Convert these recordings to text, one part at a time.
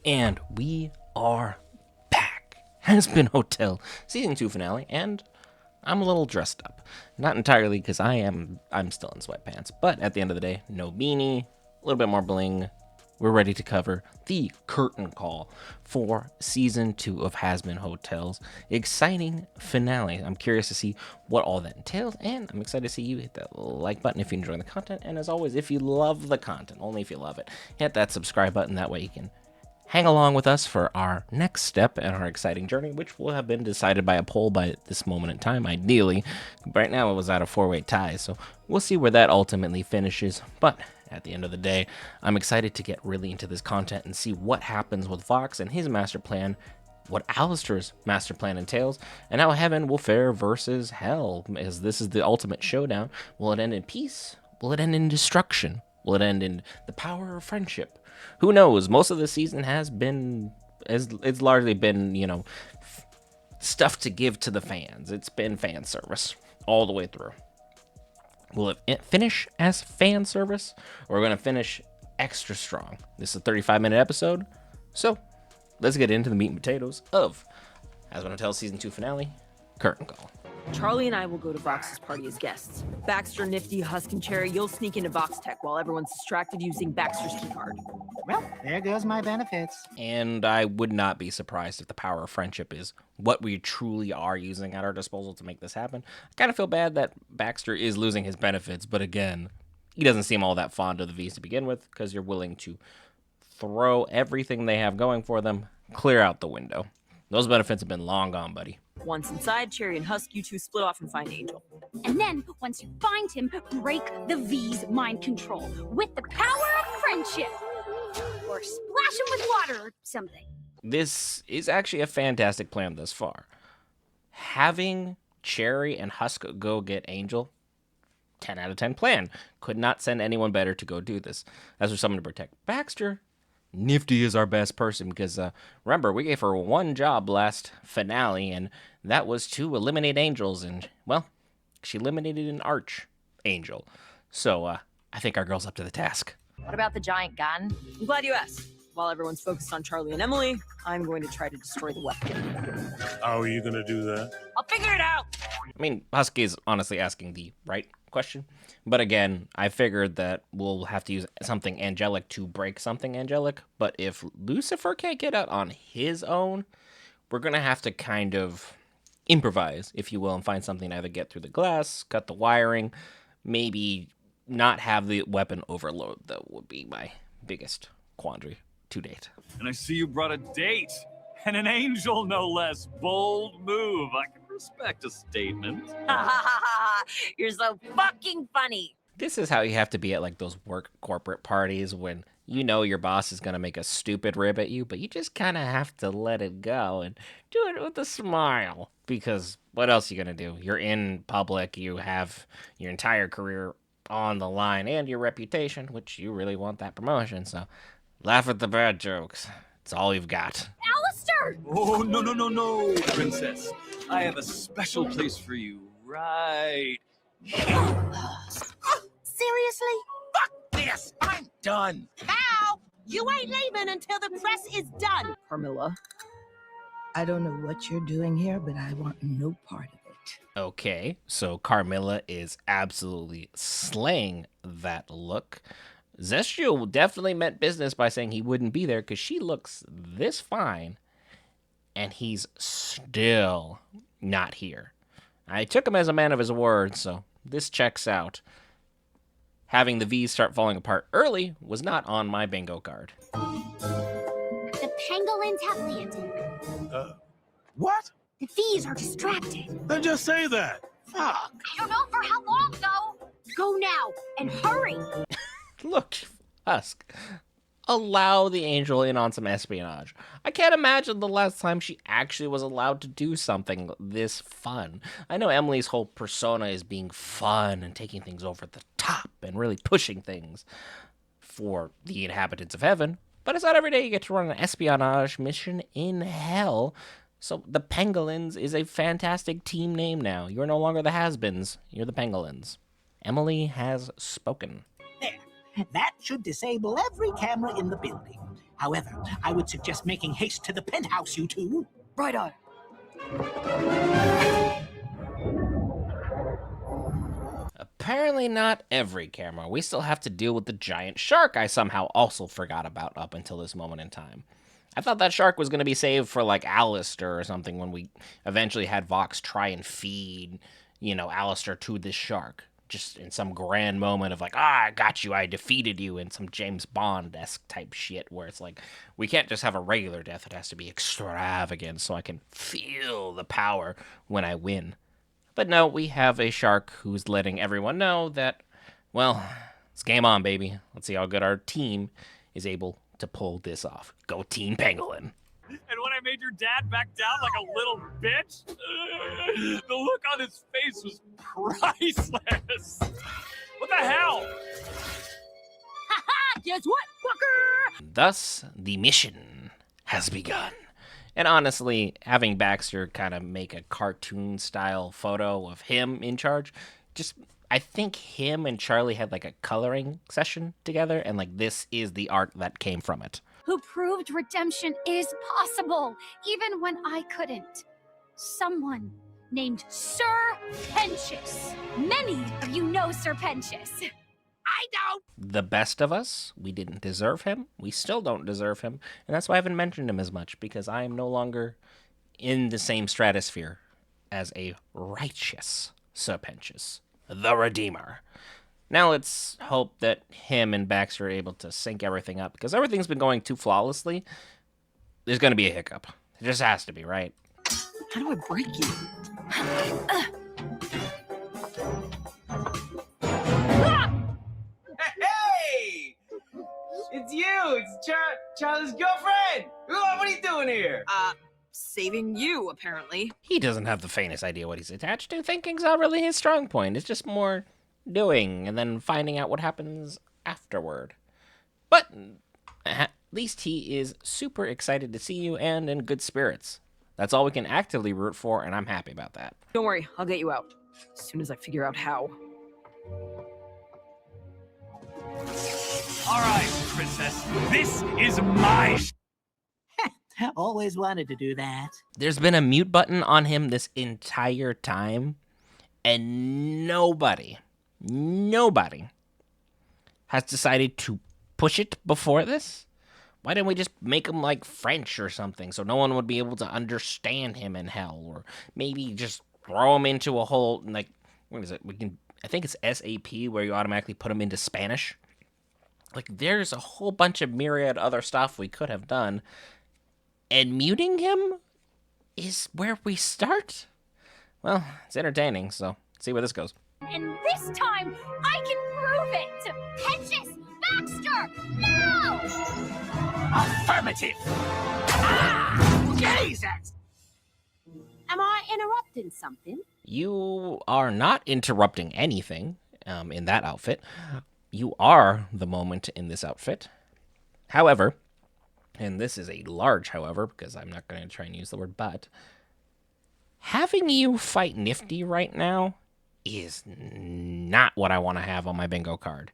And we are back. Has Been Hotel season 2 finale, and I'm a little dressed up. Not entirely because I'm still in sweatpants, but at the end of the day, no beanie, a little bit more bling. We're ready to cover the curtain call for season 2 of Has Been Hotel's exciting finale. I'm curious to see what all that entails, and I'm excited to see you hit that like button if you enjoy the content. And as always, if you love the content, only if you love it, hit that subscribe button. That way you can hang along with us for our next step in our exciting journey, which will have been decided by a poll by this moment in time, ideally. Right now, it was at a four-way tie, so we'll see where that ultimately finishes. But at the end of the day, I'm excited to get really into this content and see what happens with Vox and his master plan, what Alistair's master plan entails, and how heaven will fare versus hell, as this is the ultimate showdown. Will it end in peace? Will it end in destruction? Will it end in the power of friendship? Who knows? Most of the season has been, it's largely been, stuff to give to the fans. It's been fan service all the way through. Will it finish as fan service, or we're going to finish extra strong? This is a 35-minute episode, so let's get into the meat and potatoes of Has Been Hotel Season 2 finale, Curtain Call. Charlie and I will go to Vox's party as guests. Baxter, Nifty, Husk, and Cherry, you'll sneak into Vox Tech while everyone's distracted using Baxter's keycard. Well, there goes my benefits. And I would not be surprised if the power of friendship is what we truly are using at our disposal to make this happen. I kind of feel bad that Baxter is losing his benefits, but again, he doesn't seem all that fond of the V's to begin with, because you're willing to throw everything they have going for them clear out the window. Those benefits have been long gone, buddy. Once inside, Cherry and Husk, you two split off and find Angel. And then, once you find him, break the V's mind control with the power of friendship. Or splash him with water or something. This is actually a fantastic plan thus far. Having Cherry and Husk go get Angel, 10 out of 10 plan. Could not send anyone better to go do this. As for someone to protect Baxter, Nifty is our best person, because remember, we gave her one job last finale, and that was to eliminate angels, and, well, she eliminated an archangel. So I think our girl's up to the task. What about the giant gun? I'm glad you asked. While everyone's focused on Charlie and Emily, I'm going to try to destroy the weapon. How are you going to do that? I'll figure it out! I mean, Husky is honestly asking the right question. But again, I figured that we'll have to use something angelic to break something angelic. But if Lucifer can't get out on his own, we're going to have to kind of improvise, if you will, and find something to either get through the glass, cut the wiring, maybe not have the weapon overload. That would be my biggest quandary to date. And I see you brought a date. And an angel, no less. Bold move. I can respect a statement. You're so fucking funny. This is how you have to be at like those work corporate parties when you know your boss is going to make a stupid rib at you, but you just kind of have to let it go and do it with a smile. Because what else are you going to do? You're in public. You have your entire career on the line and your reputation, which you really want that promotion. So laugh at the bad jokes. It's all you've got. Alistair! Oh, no, princess. I have a special place for you right here. Seriously? Fuck this! I'm done. Cal, you ain't leaving until the press is done. Carmilla. I don't know what you're doing here, but I want no part of it. Okay, so Carmilla is absolutely slaying that look. Zestial definitely meant business by saying he wouldn't be there, because she looks this fine, and he's still not here. I took him as a man of his word, so this checks out. Having the V's start falling apart early was not on my bingo card. The pangolins have landed. What? The V's are distracted. Then just say that. Fuck. I don't know for how long, though. Go now, and hurry. Look, Husk, allow the angel in on some espionage. I can't imagine the last time she actually was allowed to do something this fun. I know Emily's whole persona is being fun and taking things over the top and really pushing things for the inhabitants of heaven, but it's not every day you get to run an espionage mission in hell. So the Pangolins is a fantastic team name now. You're no longer the has-beens, you're the Pangolins. Emily has spoken. There. That should disable every camera in the building. However, I would suggest making haste to the penthouse, you two. Righto. Apparently not every camera. We still have to deal with the giant shark I somehow also forgot about up until this moment in time. I thought that shark was going to be saved for, like, Alistair or something when we eventually had Vox try and feed, Alistair to this shark. Just in some grand moment of like, I got you, I defeated you, in some James Bond-esque type shit where it's like, we can't just have a regular death, it has to be extravagant so I can feel the power when I win. But no, we have a shark who's letting everyone know that, well, it's game on, baby. Let's see how good our team is able to pull this off. Go Team Pangolin. And when I made your dad back down like a little bitch, the look on his face was priceless. What the hell? Haha, guess what, fucker? Thus, the mission has begun. And honestly, having Baxter kind of make a cartoon-style photo of him in charge, I think him and Charlie had like a coloring session together, and like this is the art that came from it. Who proved redemption is possible, even when I couldn't. Someone named Sir Pentious. Many of you know Sir Pentious. I don't. The best of us, we didn't deserve him. We still don't deserve him. And that's why I haven't mentioned him as much, because I am no longer in the same stratosphere as a righteous Sir Pentious, the Redeemer. Now let's hope that him and Baxter are able to sync everything up, because everything's been going too flawlessly. There's going to be a hiccup. It just has to be, right? How do I break you? Hey! It's you! It's Charlie's girlfriend! What are you doing here? Saving you, apparently. He doesn't have the faintest idea what he's attached to. Thinking's not really his strong point. It's just more doing and then finding out what happens afterward. But at least he is super excited to see you and in good spirits. That's all we can actively root for, and I'm happy about that. Don't worry, I'll get you out. As soon as I figure out how. All right, princess, this is my Always wanted to do that. There's been a mute button on him this entire time, and nobody has decided to push it before this. Why didn't we just make him like French or something so no one would be able to understand him in hell? Or maybe just throw him into a whole, like, what is it? I think it's SAP where you automatically put him into Spanish. Like, there's a whole bunch of myriad other stuff we could have done. And muting him is where we start? Well, it's entertaining, so let's see where this goes. And this time, I can prove it! Pentious! Baxter! No! Affirmative! Jesus! Am I interrupting something? You are not interrupting anything in that outfit. You are the moment in this outfit. However, and this is a large however, because I'm not going to try and use the word but, having you fight Nifty right now is not what I want to have on my bingo card.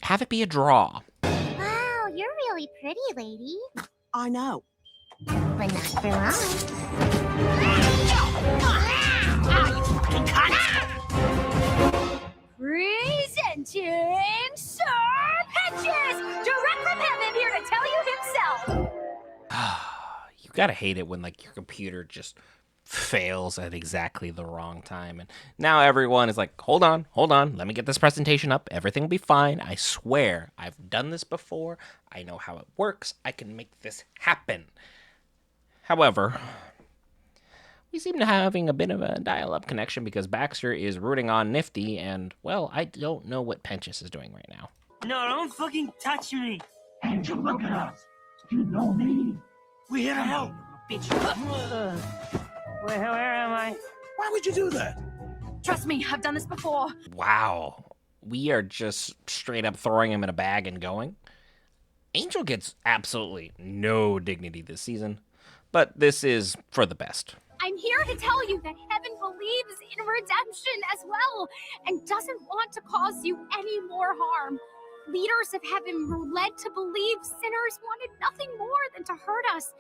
Have it be a draw. Wow, you're really pretty, lady. I know. But not for long. Presenting Sir Pentious! Direct from heaven here to tell you himself! You gotta hate it when, like, your computer just fails at exactly the wrong time. And now everyone is like, hold on, let me get this presentation up. Everything will be fine. I swear, I've done this before. I know how it works. I can make this happen. However, we seem to be having a bit of a dial-up connection because Baxter is rooting on Nifty, and, well, I don't know what Pentious is doing right now. No, don't fucking touch me! Angel, look at us. You know me. We're here to help, bitch. Where am I? Why would you do that? Trust me, I've done this before. Wow. We are just straight up throwing him in a bag and going. Angel gets absolutely no dignity this season, but this is for the best. I'm here to tell you that heaven believes in redemption as well and doesn't want to cause you any more harm. leaders of heaven were led to believe sinners wanted nothing more than to hurt us.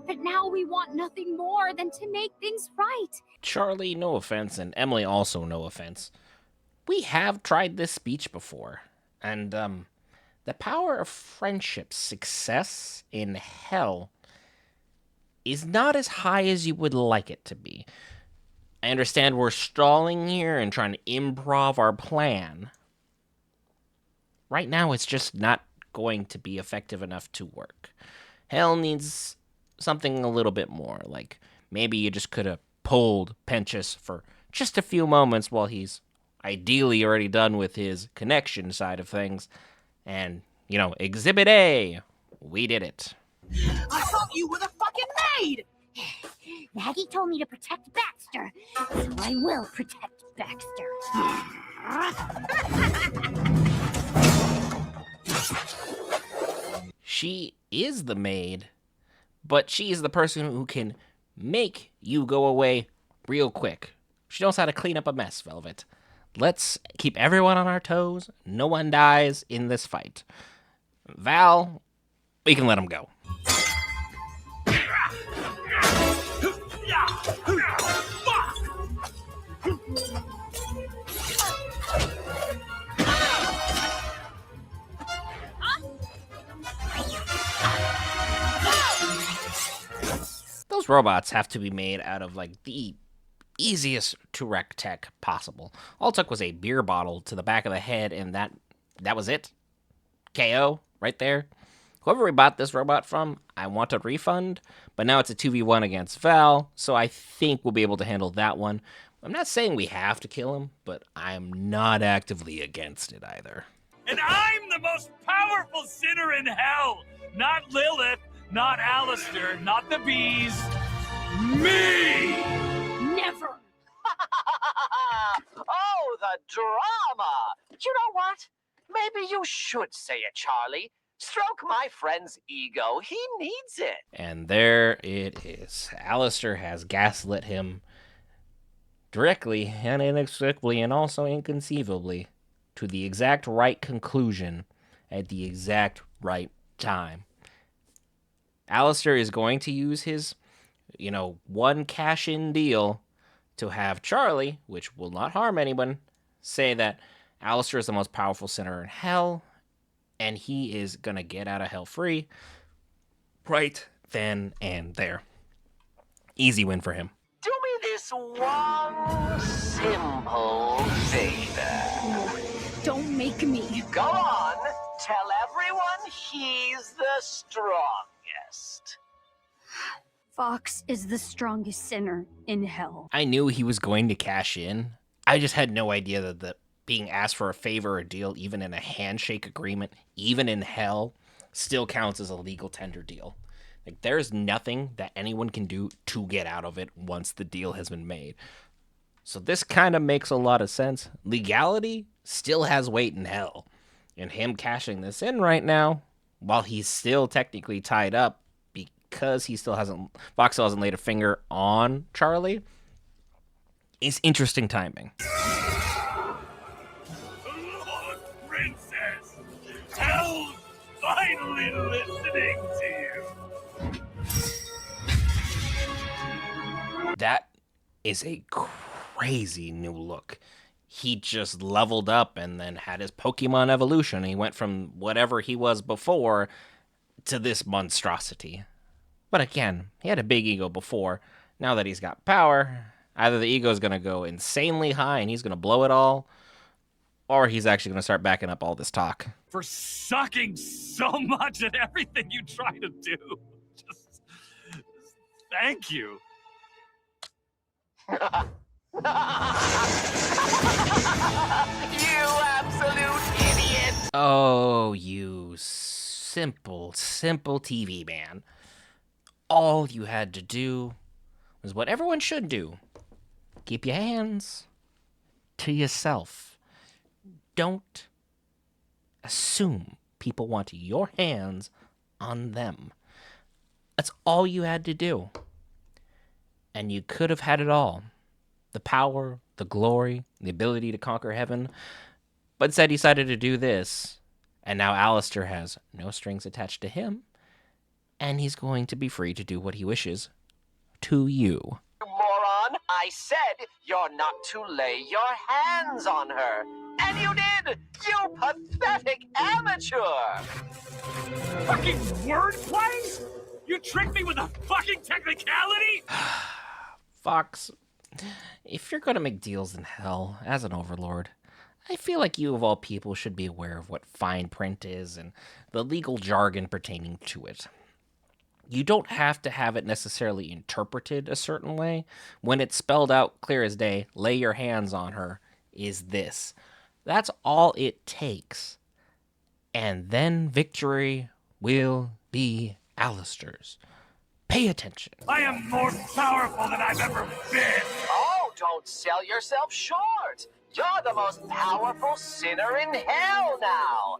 But now we want nothing more than to make things right. Charlie, no offense, and Emily, also no offense. We have tried this speech before, and, the power of friendship's success in hell is not as high as you would like it to be. I understand we're stalling here and trying to improv our plan. Right now, it's just not going to be effective enough to work. Hell needs something a little bit more, like maybe you just could have pulled Penchus for just a few moments while he's ideally already done with his connection side of things. And, Exhibit A, we did it. I thought you were the fucking maid! Maggie told me to protect Baxter, so I will protect Baxter. She is the maid, but she is the person who can make you go away real quick. She knows how to clean up a mess, Velvet. Let's keep everyone on our toes. No one dies in this fight. Val, we can let him go. Those robots have to be made out of, the easiest to wreck tech possible. All it took was a beer bottle to the back of the head, and that was it. KO, right there. Whoever we bought this robot from, I want a refund, but now it's a 2v1 against Val, so I think we'll be able to handle that one. I'm not saying we have to kill him, but I'm not actively against it either. And I'm the most powerful sinner in hell! Not Lilith, not Alistair, not the bees. Me! Never! Oh, the drama! You know what? Maybe you should say it, Charlie. Stroke my friend's ego. He needs it. And there it is. Alistair has gaslit him directly and inexplicably and also inconceivably to the exact right conclusion at the exact right time. Alistair is going to use his, one cash-in deal to have Charlie, which will not harm anyone, say that Alistair is the most powerful sinner in hell, and he is going to get out of hell free right then and there. Easy win for him. Do me this one simple favor. Don't make me. Go on, tell everyone he's the strongest. Fox is the strongest sinner in hell. I knew he was going to cash in. I just had no idea that being asked for a favor or deal, even in a handshake agreement, even in hell, still counts as a legal tender deal. There's nothing that anyone can do to get out of it once the deal has been made. So this kind of makes a lot of sense. Legality still has weight in hell. And him cashing this in right now, while he's still technically tied up, because Fox still hasn't laid a finger on Charlie, is interesting timing. Lord Princess, hell's finally listening to you. That is a crazy new look. He just leveled up and then had his Pokemon evolution. He went from whatever he was before to this monstrosity. But again, he had a big ego before. Now that he's got power, either the ego is going to go insanely high and he's going to blow it all, or he's actually going to start backing up all this talk. For sucking so much at everything you try to do. Just thank you. You absolute idiot! Oh, you simple TV man. All you had to do was what everyone should do. Keep your hands to yourself. Don't assume people want your hands on them. That's all you had to do. And you could have had it all. The power, the glory, the ability to conquer heaven. But instead decided to do this And now Alistair has no strings attached to him, and he's going to be free to do what he wishes to you. You moron! I said you're not to lay your hands on her. And you did! You pathetic amateur! Fucking wordplay? You tricked me with a fucking technicality? Fox, if you're going to make deals in hell as an overlord, I feel like you of all people should be aware of what fine print is and the legal jargon pertaining to it. You don't have to have it necessarily interpreted a certain way. When it's spelled out clear as day, lay your hands on her, is this. That's all it takes. And then victory will be Alistair's. Pay attention. I am more powerful than I've ever been. Oh, don't sell yourself short. You're the most powerful sinner in hell now.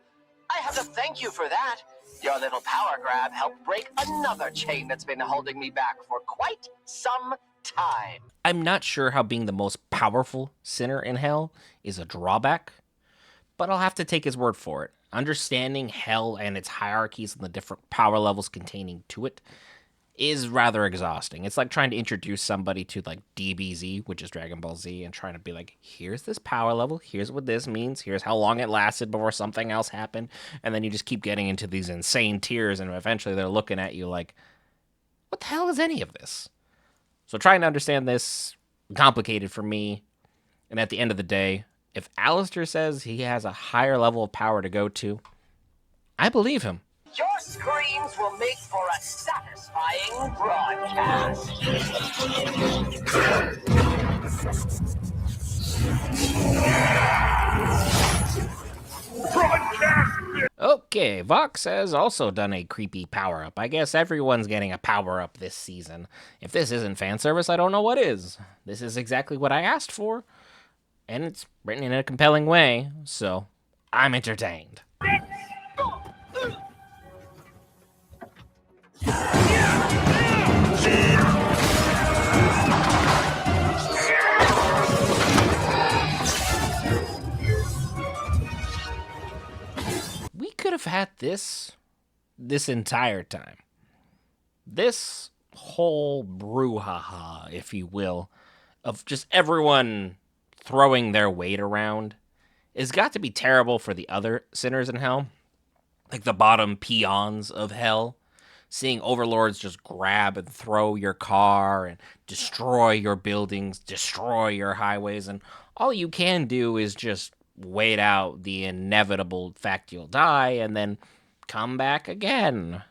I have to thank you for that. Your little power grab helped break another chain that's been holding me back for quite some time. I'm not sure how being the most powerful sinner in hell is a drawback, but I'll have to take his word for it. Understanding hell and its hierarchies and the different power levels containing to it is rather exhausting. It's like trying to introduce somebody to like DBZ, which is Dragon Ball Z, and trying to be like, here's this power level, here's what this means, here's how long it lasted before something else happened, and then you just keep getting into these insane tiers, and eventually they're looking at you like, what the hell is any of this? So trying to understand this, complicated for me, and at the end of the day, if Alistair says he has a higher level of power to go to, I believe him. Your screams will make for a satisfying broadcast. Okay, Vox has also done a creepy power-up. I guess everyone's getting a power-up this season. If this isn't fan service, I don't know what is. This is exactly what I asked for, and it's written in a compelling way, so I'm entertained. We could have had this entire time. This whole brouhaha, if you will, of just everyone throwing their weight around has got to be terrible for the other sinners in hell. Like the bottom peons of hell. Seeing overlords just grab and throw your car and destroy your buildings, destroy your highways, and all you can do is just wait out the inevitable fact you'll die and then come back again.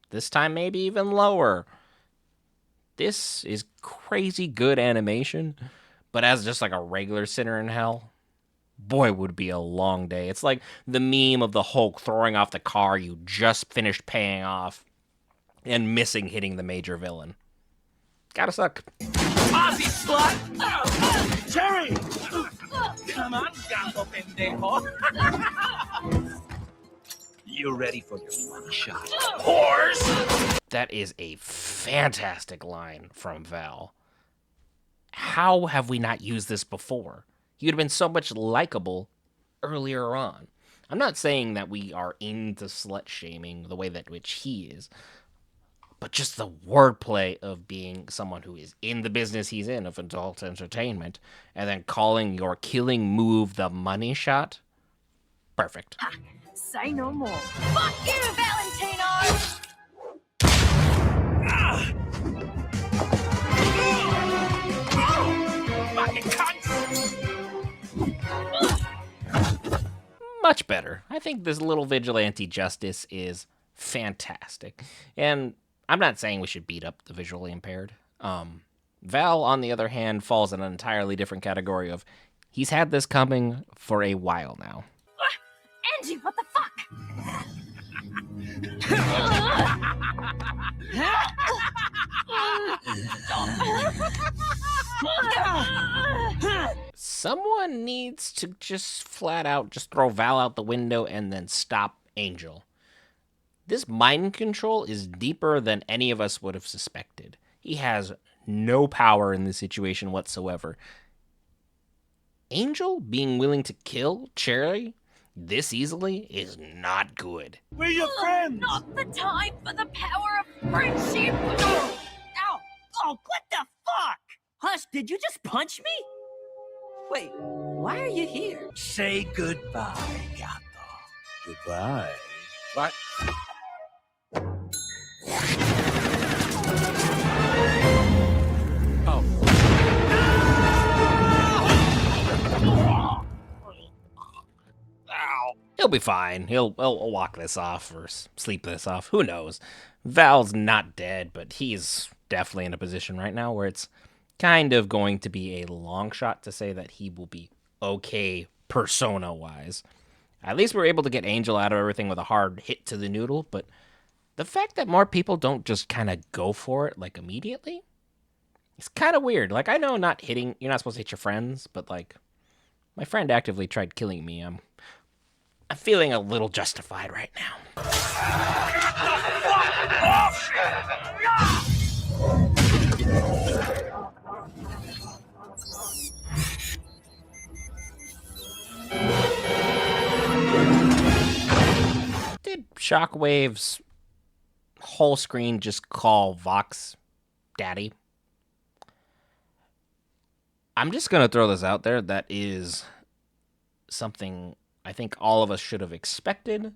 This time maybe even lower. This is crazy good animation, but as just like a regular sinner in hell, boy, would it be a long day. It's like the meme of the Hulk throwing off the car you just finished paying off and missing hitting the major villain. Gotta suck. Ozzy slut! Jerry! Come on, gato pendejo. You ready for your one shot? Whores! That is a fantastic line from Val. How have we not used this before? You'd have been so much likable earlier on. I'm not saying that we are into slut-shaming the way that which he is, but just the wordplay of being someone who is in the business he's in of adult entertainment, and then calling your killing move the money shot. Perfect. Say no more. Fuck you, Valentino! Fucking cunt! Much better. I think this little vigilante justice is fantastic. And I'm not saying we should beat up the visually impaired. Val, on the other hand, falls in an entirely different category of he's had this coming for a while now. Angie, what the fuck? Someone needs to just flat out just throw Val out the window and then stop Angel. This mind control is deeper than any of us would have suspected. He has no power in this situation whatsoever. Angel being willing to kill Cherry, this easily is not good. We're your friends. Not the time for the power of friendship! Ow! Oh, what the fuck? Hush, did you just punch me? Wait, why are you here? Say goodbye, Gato. Goodbye. What? He'll be fine. He'll walk this off or sleep this off. Who knows? Val's not dead, but he's definitely in a position right now where it's kind of going to be a long shot to say that he will be okay persona-wise. At least we're able to get Angel out of everything with a hard hit to the noodle, but the fact that more people don't just kind of go for it, like, immediately, it's kind of weird. Like, I know you're not supposed to hit your friends, but, like, my friend actively tried killing me. I'm feeling a little justified right now. Did Shockwave's whole screen just call Vox Daddy? I'm just going to throw this out there. That is something I think all of us should have expected.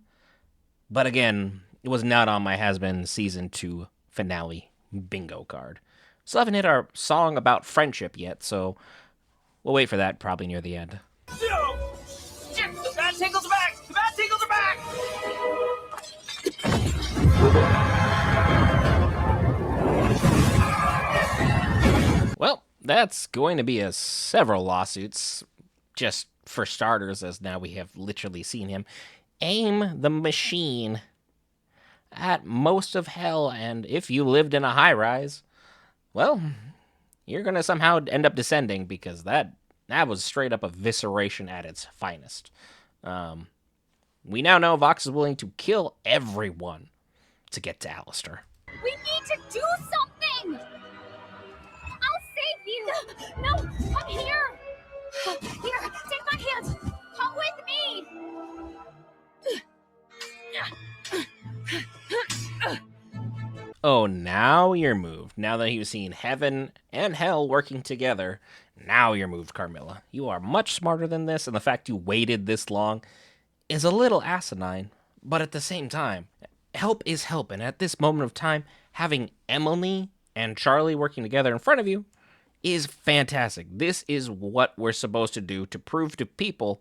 But again, it was not on my Has-Been Season 2 finale bingo card. Still haven't hit our song about friendship yet, so we'll wait for that probably near the end. No! Shit, the bad tingles are back! The bad tingles are back! Well, that's going to be several lawsuits, just for starters, as now we have literally seen him aim the machine at most of hell, and if you lived in a high-rise, well, you're going to somehow end up descending, because that was straight up evisceration at its finest. We now know Vox is willing to kill everyone to get to Alistair. We need to do something! I'll save you! No, come here! Here, take my hand! Come with me! Oh, now you're moved. Now that you've seen heaven and hell working together, now you're moved, Carmilla. You are much smarter than this, and the fact you waited this long is a little asinine. But at the same time, help is help, and at this moment of time, having Emily and Charlie working together in front of you is fantastic. This is what we're supposed to do to prove to people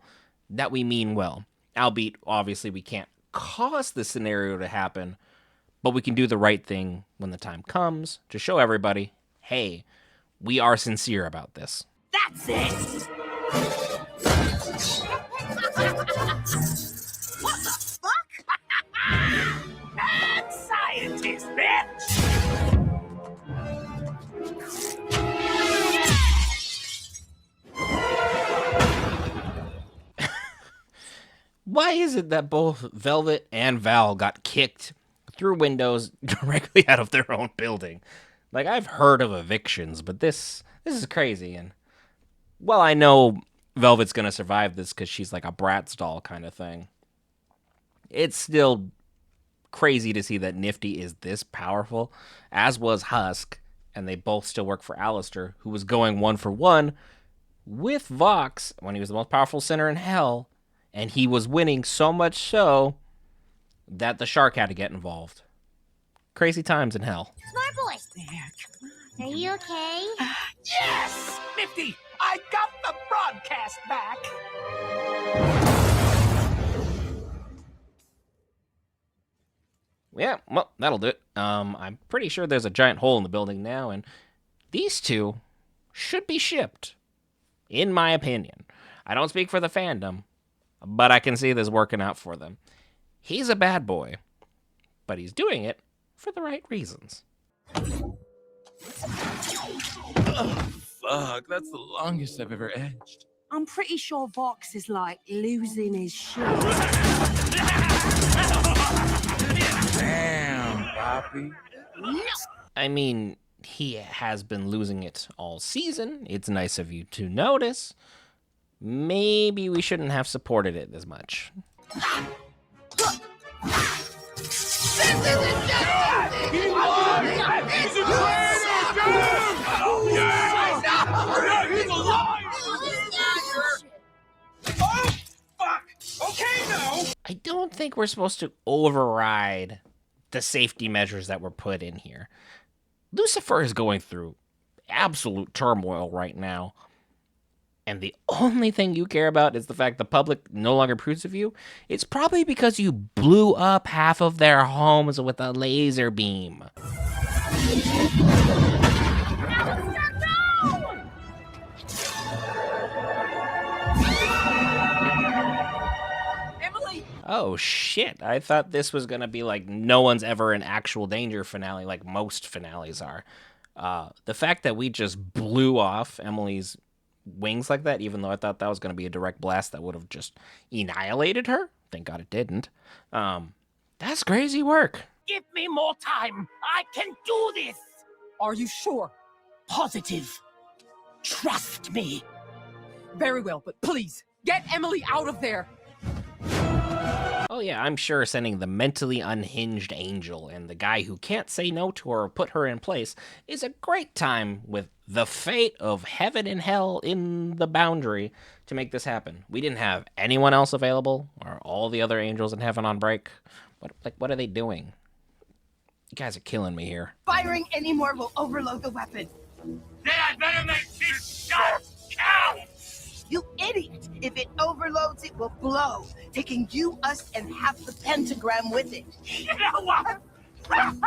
that we mean well. Albeit, obviously, we can't cause the scenario to happen, but we can do the right thing when the time comes to show everybody, hey, we are sincere about this. That's it! What the fuck? Mad scientist, bitch! Why is it that both Velvet and Val got kicked through windows directly out of their own building? Like, I've heard of evictions, but this is crazy. And, well, I know Velvet's going to survive this because she's like a Bratz doll kind of thing. It's still crazy to see that Nifty is this powerful, as was Husk, and they both still work for Alistair, who was going 1-for-1 with Vox when he was the most powerful sinner in hell, and he was winning so much so that the shark had to get involved. Crazy times in hell. Smart boy! Are you okay? Yes! Nifty, I got the broadcast back! Yeah, well, that'll do it. I'm pretty sure there's a giant hole in the building now, and these two should be shipped, in my opinion. I don't speak for the fandom, but I can see this working out for them. He's a bad boy, but he's doing it for the right reasons. Oh, fuck, that's the longest I've ever edged. I'm pretty sure Vox is like losing his shit. Damn, Poppy. I mean, he has been losing it all season. It's nice of you to notice. Maybe we shouldn't have supported it as much. I don't think we're supposed to override the safety measures that were put in here. Lucifer is going through absolute turmoil right now. And the only thing you care about is the fact the public no longer approves of you. It's probably because you blew up half of their homes with a laser beam. Oh, shit. I thought this was going to be like no one's ever in actual danger finale like most finales are. The fact that we just blew off Emily's wings like that, even though I thought that was going to be a direct blast that would have just annihilated her. Thank God it didn't. That's crazy work. Give me more time. I can do this. Are you sure? Positive. Trust me. Very well, but please, get Emily out of there. Oh yeah, I'm sure sending the mentally unhinged angel and the guy who can't say no to her or put her in place is a great time with the fate of heaven and hell in the boundary to make this happen. We didn't have anyone else available, or all the other angels in heaven on break. What are they doing? You guys are killing me here. Firing any more will overload the weapon. Then I better make this shot count. You idiot! If it overloads, it will blow, taking you, us, and half the pentagram with it. You know what? Fuck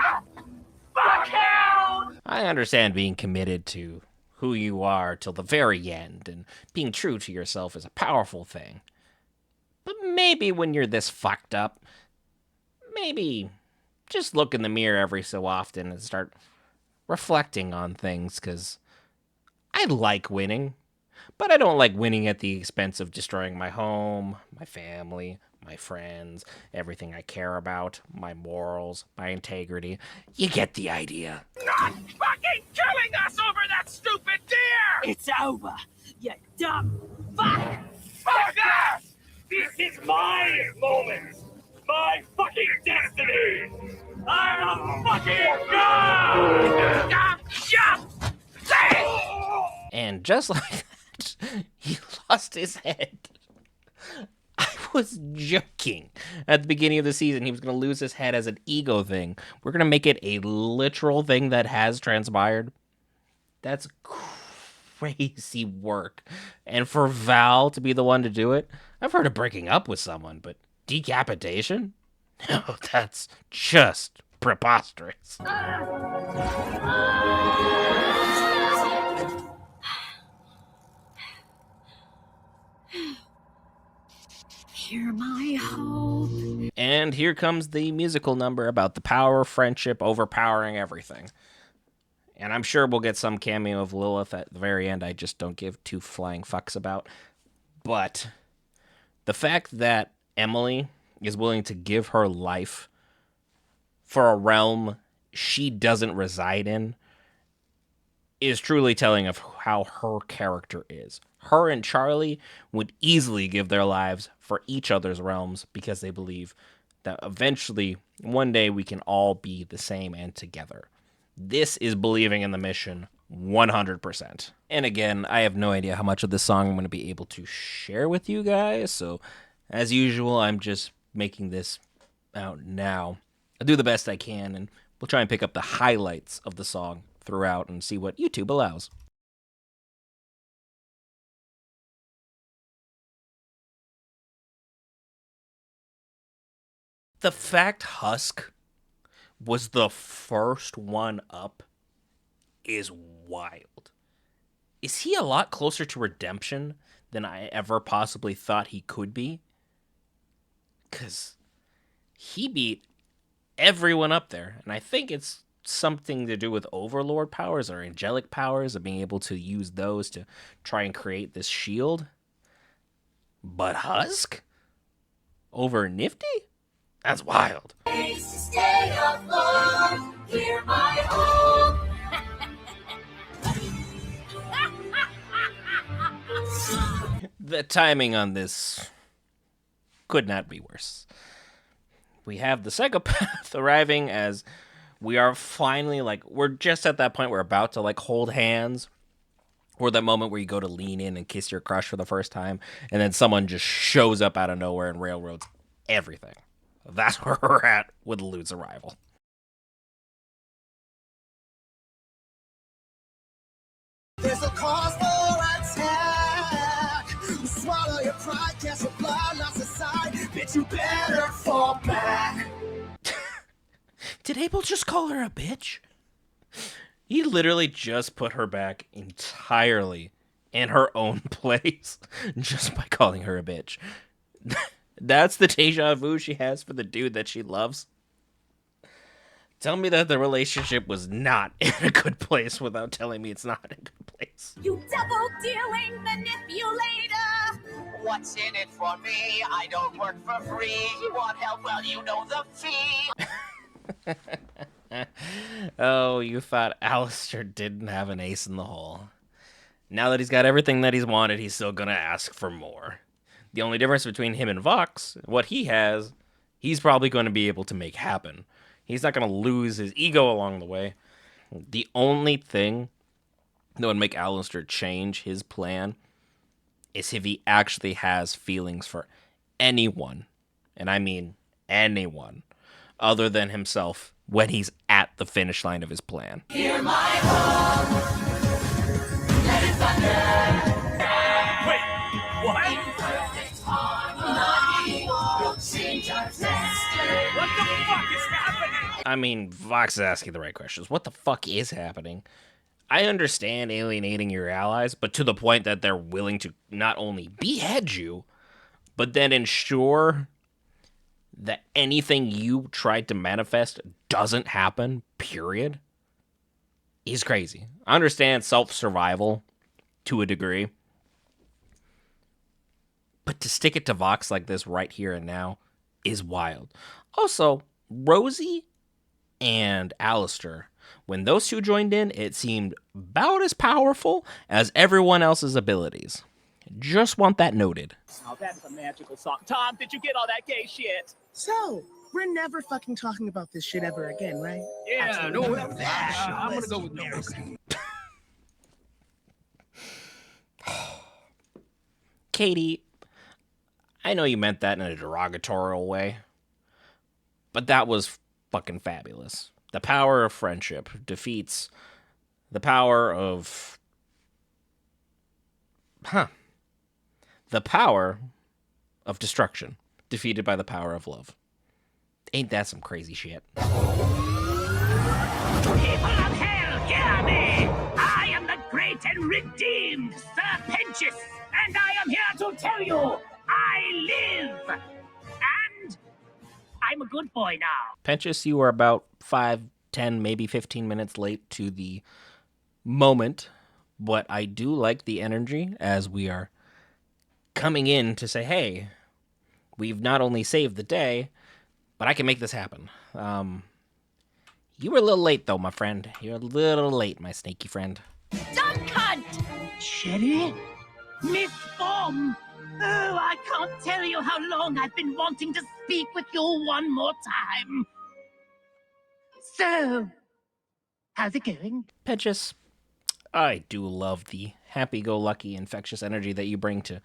you! I understand being committed to who you are till the very end, and being true to yourself is a powerful thing. But maybe when you're this fucked up, maybe just look in the mirror every so often and start reflecting on things, because I like winning. But I don't like winning at the expense of destroying my home, my family, my friends, everything I care about, my morals, my integrity. You get the idea. Not fucking killing us over that stupid deer! It's over, you dumb fuck! Fuck that! This is my moment! My fucking destiny! I'm a fucking god! And just like that, he lost his head. I was joking at the beginning of the season. He was going to lose his head as an ego thing. We're going to make it a literal thing that has transpired. That's crazy work. And for Val to be the one to do it, I've heard of breaking up with someone, but decapitation? No, that's just preposterous. You're my hope. And here comes the musical number about the power of friendship overpowering everything. And I'm sure we'll get some cameo of Lilith at the very end I just don't give two flying fucks about. But the fact that Emily is willing to give her life for a realm she doesn't reside in is truly telling of how her character is. Her and Charlie would easily give their lives for each other's realms because they believe that eventually, one day, we can all be the same and together. This is believing in the mission 100%. And again, I have no idea how much of this song I'm going to be able to share with you guys, so as usual, I'm just making this out now. I'll do the best I can, and we'll try and pick up the highlights of the song throughout and see what YouTube allows. The fact Husk was the first one up is wild. Is he a lot closer to redemption than I ever possibly thought he could be? Because he beat everyone up there, and I think it's something to do with overlord powers or angelic powers, of being able to use those to try and create this shield. But Husk? Over Nifty? That's wild. Stay afloat, hear my hope. The timing on this Could not be worse. We have the psychopath arriving as we are finally, like, we're just at that point, we're about to, like, hold hands, or that moment where you go to lean in and kiss your crush for the first time, and then someone just shows up out of nowhere and railroads everything. That's where we're at with Lude's arrival. There's a cause for attack. Swallow your pride, cast your blood lost aside. Bitch, you better fall back. Did Abel just call her a bitch? He literally just put her back entirely in her own place just by calling her a bitch. That's the deja vu she has for the dude that she loves. Tell me that the relationship was not in a good place without telling me it's not in a good place. You double-dealing manipulator! What's in it for me? I don't work for free. You want help? Well, you know the fee. Oh, you thought Alistair didn't have an ace in the hole. Now that he's got everything that he's wanted, he's still gonna ask for more. The only difference between him and Vox, what he has, he's probably going to be able to make happen. He's not going to lose his ego along the way. The only thing that would make Alistair change his plan is if he actually has feelings for anyone, and I mean anyone, other than himself when he's at the finish line of his plan. Hear my home. Let it thunder. Wait, what? What the fuck is happening? I mean, Vox is asking the right questions. What the fuck is happening? I understand alienating your allies, but to the point that they're willing to not only behead you, but then ensure that anything you tried to manifest doesn't happen, period, is crazy. I understand self-survival to a degree, but to stick it to Vox like this right here and now is wild. Also, Rosie and Alistair, when those two joined in, it seemed about as powerful as everyone else's abilities. Just want that noted. Oh, that's a magical song. Tom, did you get all that gay shit? So, we're never fucking talking about this shit ever again, right? Yeah, no, I'm gonna go with no. Katie, I know you meant that in a derogatory way, but that was fucking fabulous. The power of friendship defeats the power of... The power of destruction, defeated by the power of love. Ain't that some crazy shit? People of hell, hear me! I am the great and redeemed Serpentius, and I am here to tell you, I live! And I'm a good boy now. Pentious, you are about 5, 10, maybe 15 minutes late to the moment, but I do like the energy as we are coming in to say, hey, we've not only saved the day, but I can make this happen. You were a little late, though, my friend. You're a little late, my snaky friend. Dumb cunt! Sherry? Miss Bomb? Oh, I can't tell you how long I've been wanting to speak with you one more time. So, how's it going? Pentious, I do love the happy-go-lucky, infectious energy that you bring to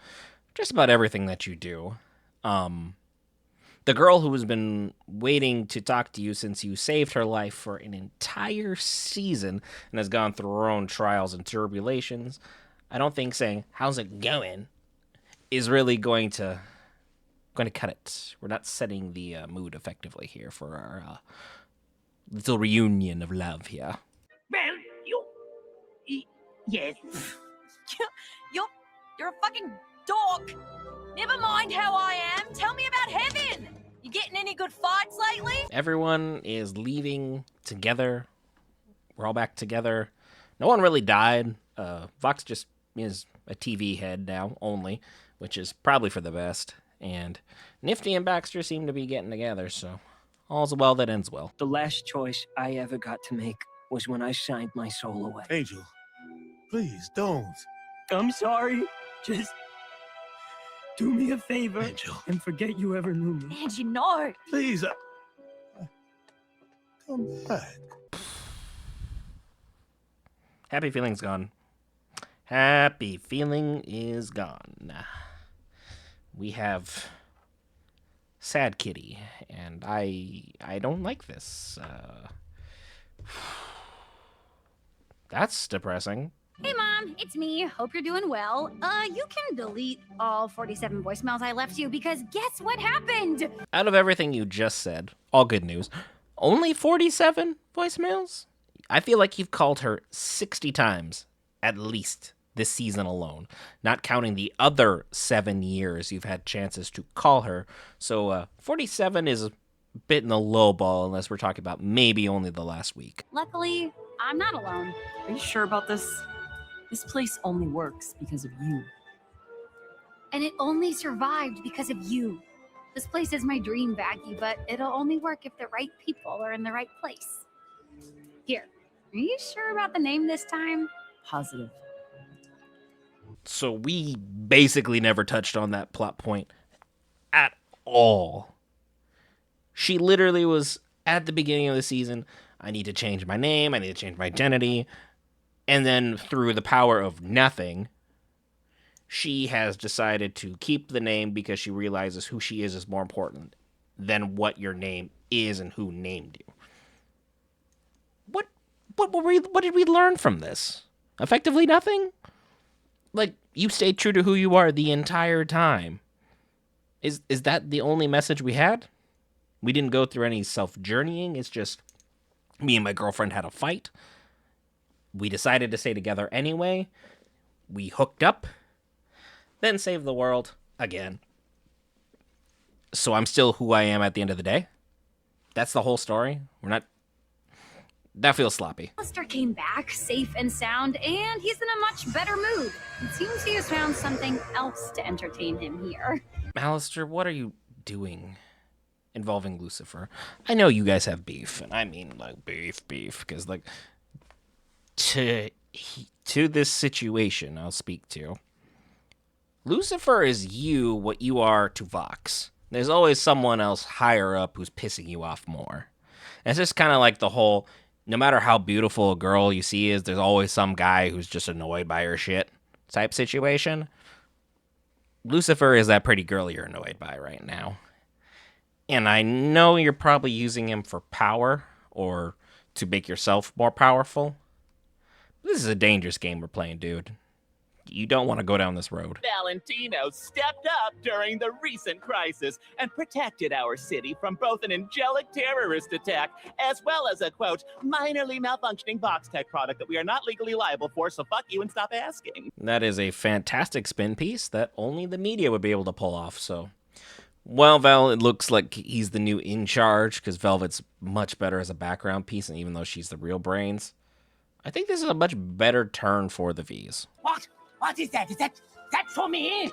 just about everything that you do. The girl who has been waiting to talk to you since you saved her life for an entire season and has gone through her own trials and tribulations, I don't think saying, how's it going, is really going to cut it. We're not setting the mood effectively here for our little reunion of love here. Well, yes. You're a fucking dork. Never mind how I am. Tell me about heaven. You getting any good fights lately? Everyone is leaving together. We're all back together. No one really died. Vox just is a TV head now, only, which is probably for the best. And Nifty and Baxter seem to be getting together, so all's well that ends well. The last choice I ever got to make was when I signed my soul away. Angel, please don't. I'm sorry. Just Do me a favor Angel. and forget you ever knew me. Angie, no. Please, come back. Happy feeling's gone. Happy feeling is gone. We have Sad Kitty, and I don't like this. That's depressing. Hey, Mom, it's me. Hope you're doing well. You can delete all 47 voicemails I left you because guess what happened? Out of everything you just said, all good news, only 47 voicemails? I feel like you've called her 60 times, at least, this season alone, not counting the other 7 years you've had chances to call her. So 47 is a bit in the low ball unless we're talking about maybe only the last week. Luckily, I'm not alone. Are you sure about this? This place only works because of you. And it only survived because of you. This place is my dream, Baggy, but it'll only work if the right people are in the right place. Here, are you sure about the name this time? Positive. So we basically never touched on that plot point at all. She literally was at the beginning of the season, I need to change my name, I need to change my identity. And then through the power of nothing, she has decided to keep the name because she realizes who she is more important than what your name is and who named you. What did we learn from this? Effectively nothing? Like, you stayed true to who you are the entire time. Is that the only message we had? We didn't go through any self-journeying. It's just me and my girlfriend had a fight. We decided to stay together anyway. We hooked up. Then saved the world again. So I'm still who I am at the end of the day. That's the whole story. That feels sloppy. Alistair came back safe and sound, and he's in a much better mood. It seems he has found something else to entertain him here. Alistair, what are you doing involving Lucifer? I know you guys have beef, and I mean like beef, because like to this situation I'll speak to. Lucifer is you what you are to Vox. There's always someone else higher up who's pissing you off more. And it's just kind of like the whole, no matter how beautiful a girl you see is, there's always some guy who's just annoyed by her shit type situation. Lucifer is that pretty girl you're annoyed by right now. And I know you're probably using him for power or to make yourself more powerful. This is a dangerous game we're playing, dude. You don't want to go down this road. Valentino stepped up during the recent crisis and protected our city from both an angelic terrorist attack as well as a, quote, minorly malfunctioning box tech product that we are not legally liable for, so fuck you and stop asking. That is a fantastic spin piece that only the media would be able to pull off, so... Well, Val, it looks like he's the new in charge, because Velvet's much better as a background piece, and even though she's the real brains, I think this is a much better turn for the V's. What? What is that? Is that for me?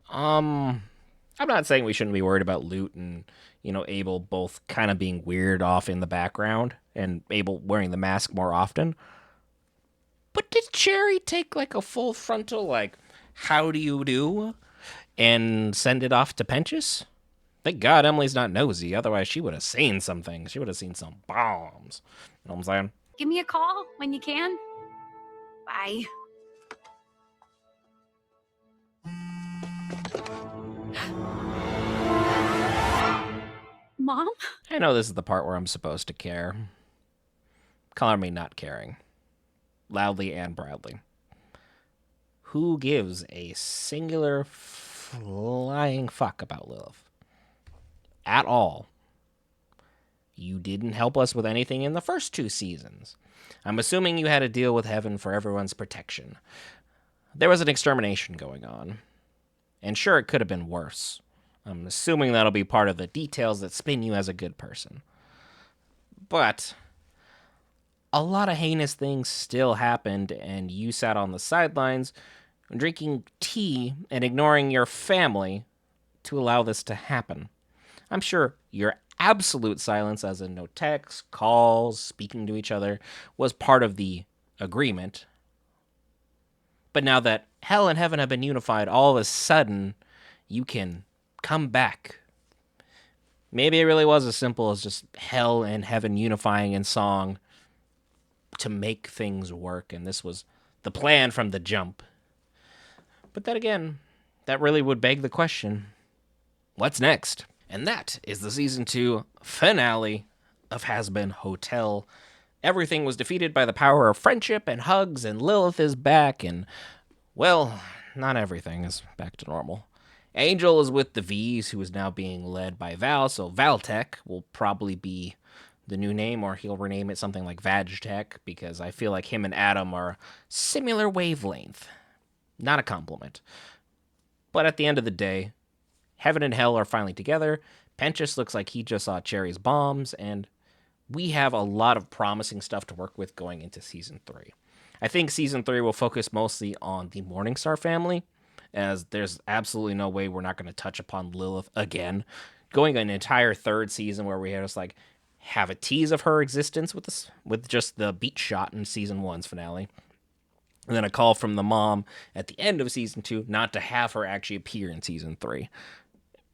I'm not saying we shouldn't be worried about Loot and, Abel both kind of being weird off in the background and Abel wearing the mask more often. But did Cherry take like a full frontal, like, how do you do? And send it off to Penchus? Thank God Emily's not nosy, otherwise she would have seen some things. She would have seen some bombs. You know what I'm saying? Give me a call when you can. Bye. Mom? I know this is the part where I'm supposed to care. Color me not caring. Loudly and proudly. Who gives a singular flying fuck about Lilith? At all. You didn't help us with anything in the first 2 seasons. I'm assuming you had to deal with heaven for everyone's protection. There was an extermination going on. And sure, it could have been worse. I'm assuming that'll be part of the details that spin you as a good person. But a lot of heinous things still happened, and you sat on the sidelines drinking tea and ignoring your family to allow this to happen. I'm sure your absolute silence, as in no texts, calls, speaking to each other, was part of the agreement. But now that hell and heaven have been unified, all of a sudden, you can come back. Maybe it really was as simple as just hell and heaven unifying in song to make things work, and this was the plan from the jump. But then again, that really would beg the question, what's next? And that is the Season 2 finale of Has-Been Hotel. Everything was defeated by the power of friendship and hugs, and Lilith is back, and, well, not everything is back to normal. Angel is with the V's, who is now being led by Val, so Valtech will probably be the new name, or he'll rename it something like Vagtech, because I feel like him and Adam are similar wavelength. Not a compliment. But at the end of the day, Heaven and Hell are finally together. Penchus looks like he just saw Cherry's bombs, and we have a lot of promising stuff to work with going into Season 3. I think Season 3 will focus mostly on the Morningstar family, as there's absolutely no way we're not going to touch upon Lilith again. Going an entire third season where we just like have a tease of her existence with just the beat shot in Season 1's finale. And then a call from the mom at the end of Season 2 not to have her actually appear in Season 3.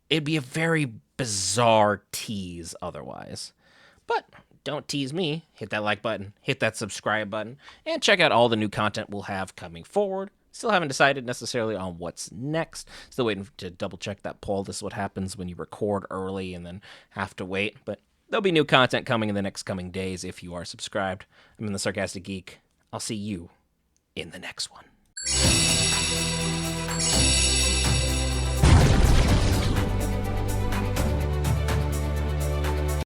It'd be a very bizarre tease otherwise. But don't tease me. Hit that like button, hit that subscribe button, and check out all the new content we'll have coming forward. Still haven't decided necessarily on what's next. Still waiting to double check that poll. This is what happens when you record early and then have to wait. But there'll be new content coming in the next coming days if you are subscribed. I'm the Sarcastic Geek. I'll see you in the next one.